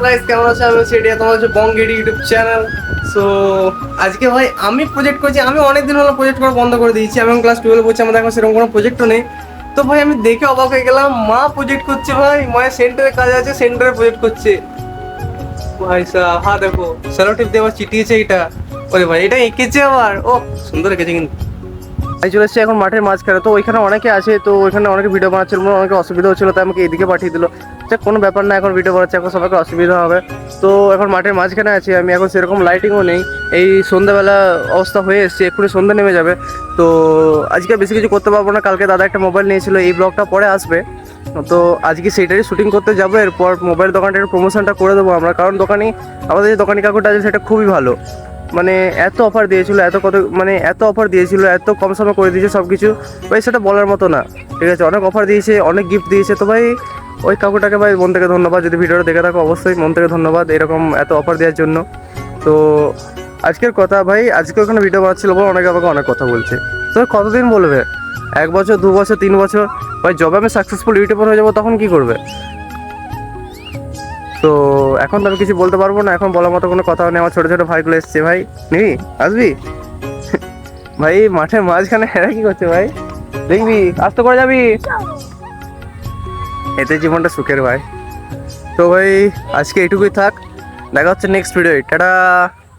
Guys কেমন আছো? আমি হচ্ছে এডিয়া, তোমার হচ্ছে বং এডি ইউটিউব চ্যানেল। সো আজকে ভাই আমি প্রজেক্ট করছি। আমি অনেকদিন হলো প্রজেক্ট করা বন্ধ করে দিয়েছি। আমি এখন ক্লাস 12 পড়ছি, আমাদের এখন সেরকম কোনো প্রজেক্টও নেই। তো ভাই আমি দেখে অবাক হয়ে গেলাম, মা প্রজেক্ট করছে। ভাই মায়ের সেন্টারে কাজ আছে, সেন্টারে প্রজেক্ট করছে। ভাই সাহেব হ্যাঁ দেখো, স্যালো টিপ দিয়ে আবার চিটিয়েছে এটা। ওরে ভাই এটা এঁকেছে আবার, ও সুন্দর এঁকেছে কিন্তু। আমি চলে এসেছি এখন মাঠের মাঝখানে। তো ওইখানে অনেকে আছে, তো ওইখানে অনেকে ভিডিও বানাচ্ছিল, অনেকে অসুবিধা হচ্ছিল, তাই আমাকে এদিকে পাঠিয়ে দিল। কোনো ব্যাপার না, এখন ভিডিও বানাচ্ছে, এখন সবাইকে অসুবিধা হবে। তো এখন মাঠের মাঝখানে আছি আমি, এখন সেরকম লাইটিংও নেই। এই সন্ধ্যাবেলা অবস্থা হয়ে এসছে, এক্ষুনি সন্ধ্যা নেমে যাবে। তো আজকে বেশি কিছু করতে পারবো না। কালকে দাদা একটা মোবাইল নিয়েছিল, এই ব্লগটা পরে আসবে। তো আজকে সেইটারই শুটিং করতে যাবো। এরপর মোবাইল দোকানটার প্রমোশনটা করে দেবো আমরা, কারণ দোকানি আমাদের যে দোকানি কাকুটা আছে সেটা খুবই ভালো। মানে এত অফার দিয়েছিল, এত অফার দিয়েছিল, এত কম সময় করে দিয়েছে সব কিছু। ভাই সেটা বলার মতো না। ঠিক আছে, অনেক অফার দিয়েছে, অনেক গিফট দিয়েছে। তো ভাই ওই কাকুটাকে ভাই মন থেকে ধন্যবাদ। যদি ভিডিওটা দেখে থাকো অবশ্যই মন থেকে ধন্যবাদ এরকম এত অফার দেওয়ার জন্য। তো আজকের কথা ভাই, আজকে ওখানে ভিডিও বানাচ্ছিল বলে অনেকে আমাকে অনেক কথা বলছে। তো কতদিন বলবে? 1 বছর, 2 বছর, 3 বছর? ভাই যবে আমি সাকসেসফুল ইউটিউবার হয়ে যাবো তখন কি করবে? তো এখন তো আমি কিছু বলতে পারবো না, এখন বলার মতো কোনো কথা নেই। আমার ছোটো ছোটো ভাইগুলো এসছে। ভাই নিবি, আসবি? ভাই মাঠের মাঝখানে এরা কি করছে ভাই? দেখবি, আস্তে করে যাবি। এতে জীবনটা সুখের ভাই। তো ভাই আজকে এইটুকুই থাক, দেখা হচ্ছে নেক্সট ভিডিও। টাটা।